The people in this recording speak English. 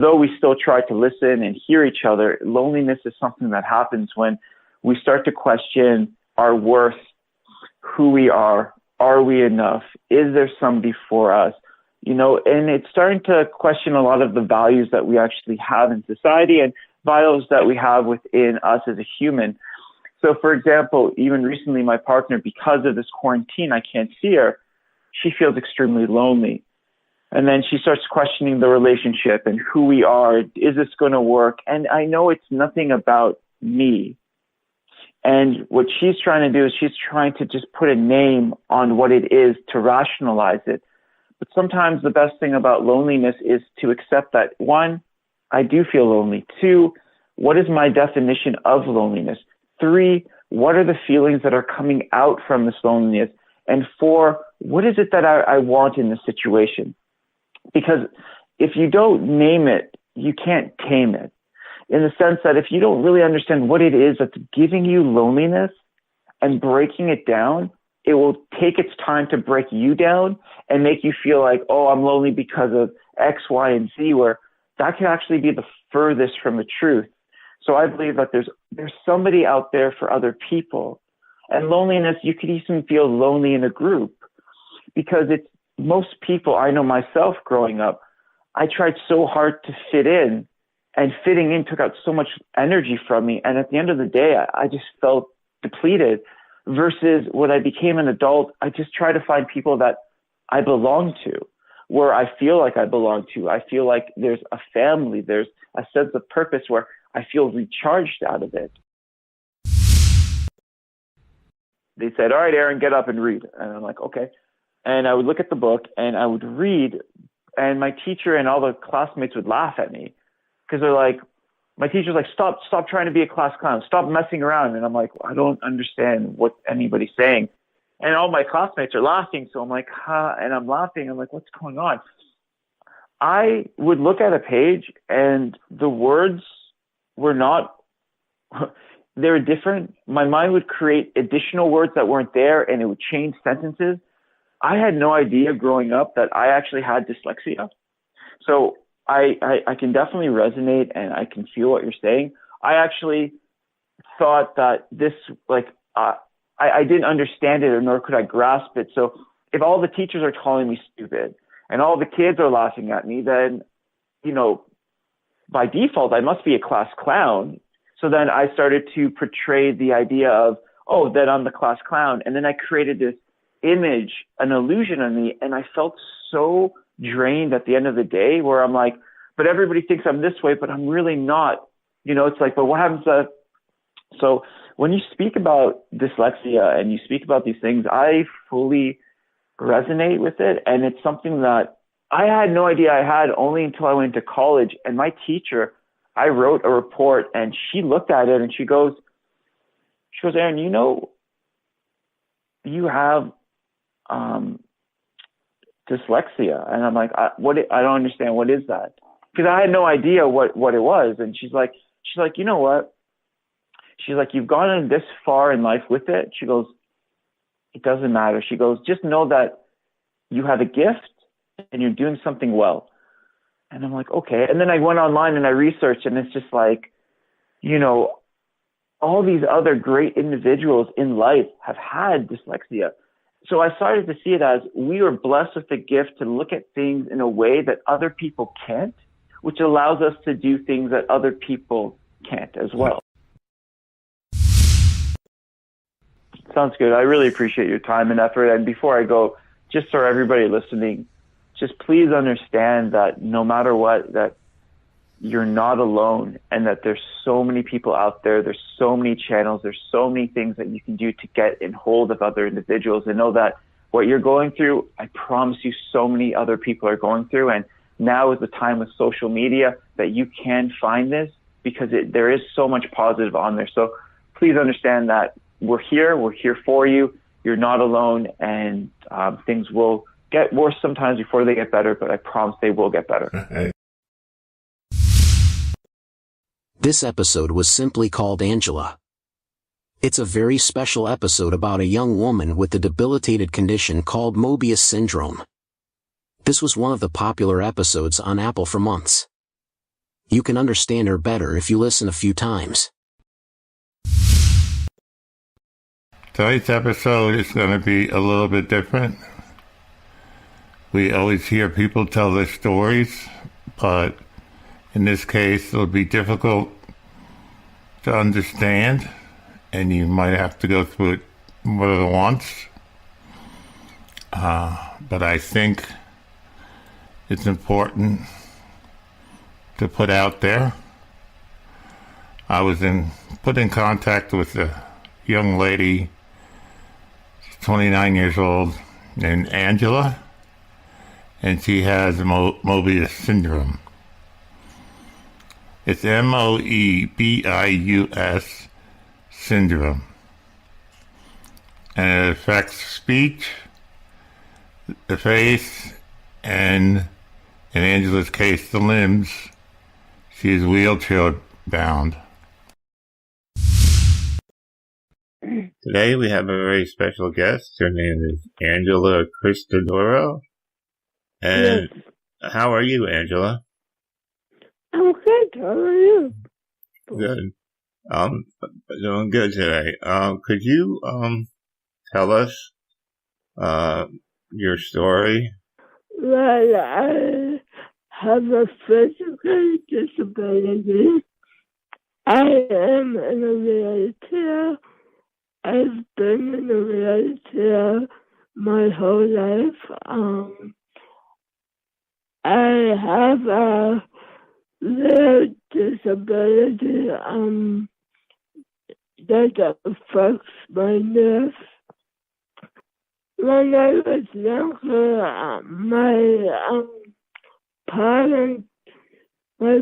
Though we still try to listen and hear each other, loneliness is something that happens when we start to question our worth, who we are we enough? Is there somebody for us? And it's starting to question a lot of the values that we actually have in society and values that we have within us as a human. So, for example, even recently, my partner, because of this quarantine, I can't see her. She feels extremely lonely. And then she starts questioning the relationship and who we are. Is this going to work? And I know it's nothing about me. And what she's trying to do is she's trying to just put a name on what it is to rationalize it. But sometimes the best thing about loneliness is to accept that, one, I do feel lonely. Two, what is my definition of loneliness? Three, what are the feelings that are coming out from this loneliness? And four, what is it that I want in this situation? Because if you don't name it, you can't tame it. In the sense that if you don't really understand what it is that's giving you loneliness and breaking it down, it will take its time to break you down and make you feel like, oh, I'm lonely because of X, Y, and Z, where that can actually be the furthest from the truth. So I believe that there's somebody out there for other people. And loneliness, you could even feel lonely in a group because it's most people, I know myself growing up, I tried so hard to fit in, and fitting in took out so much energy from me. And at the end of the day, I just felt depleted. Versus when I became an adult, I just try to find people that I belong to, where I feel like I belong to. I feel like there's a family, there's a sense of purpose where I feel recharged out of it. They said, all right, Aaron, get up and read. And I'm like, okay. And I would look at the book and I would read, and my teacher and all the classmates would laugh at me because they're like, my teacher's like, stop trying to be a class clown. Stop messing around. And I'm like, I don't understand what anybody's saying. And all my classmates are laughing. So I'm like, and I'm laughing. I'm like, what's going on? I would look at a page and the words were not, they were different. My mind would create additional words that weren't there and it would change sentences. I had no idea growing up that I actually had dyslexia. So I can definitely resonate and I can feel what you're saying. I actually thought that this, I didn't understand it, or nor could I grasp it. So if all the teachers are calling me stupid and all the kids are laughing at me, then, by default, I must be a class clown. So then I started to portray the idea of, oh, that I'm the class clown. And then I created this image, an illusion of me. And I felt so drained at the end of the day where I'm like, but everybody thinks I'm this way, but I'm really not. It's like, but what happens so when you speak about dyslexia and you speak about these things, I fully resonate with it. And it's something that I had no idea I had only until I went to college. And my teacher, I wrote a report and she looked at it and she goes, Aaron, you have dyslexia. And I'm like, I don't understand. What is that? Because I had no idea what it was. And she's like, you know what? She's like, you've gone this far in life with it. She goes, it doesn't matter. She goes, just know that you have a gift and you're doing something well. And I'm like, okay. And then I went online and I researched, and it's just like, all these other great individuals in life have had dyslexia. So I started to see it as we are blessed with the gift to look at things in a way that other people can't, which allows us to do things that other people can't as well. Sounds good. I really appreciate your time and effort. And before I go, just for everybody listening, just please understand that no matter what, that you're not alone, and that there's so many people out there. There's so many channels. There's so many things that you can do to get in hold of other individuals, and know that what you're going through, I promise you, so many other people are going through. And now is the time with social media that you can find this, because there is so much positive on there. So please understand that we're here for you. You're not alone, and things will get worse sometimes before they get better, but I promise they will get better. This episode was simply called Angela. It's a very special episode about a young woman with a debilitated condition called Mobius syndrome. This was one of the popular episodes on Apple for months. You can understand her better if you listen a few times. Tonight's episode is going to be a little bit different. We always hear people tell their stories, but in this case, it'll be difficult to understand, and you might have to go through it more than once. But I think it's important to put out there. I was put in contact with a young lady, she's 29 years old, named Angela, and she has Mobius syndrome. It's Moebius syndrome. And it affects speech, the face, and in Angela's case, the limbs. She is wheelchair bound. Today we have a very special guest. Her name is Angela Cristodoro. And Yes. How are you, Angela? I'm good. How are you? Good. Doing good today. Could you tell us your story? Well, I have a physical disability. I am in a wheelchair. I've been in a wheelchair my whole life. I have a rare disability that affects my nerves. When I was younger, my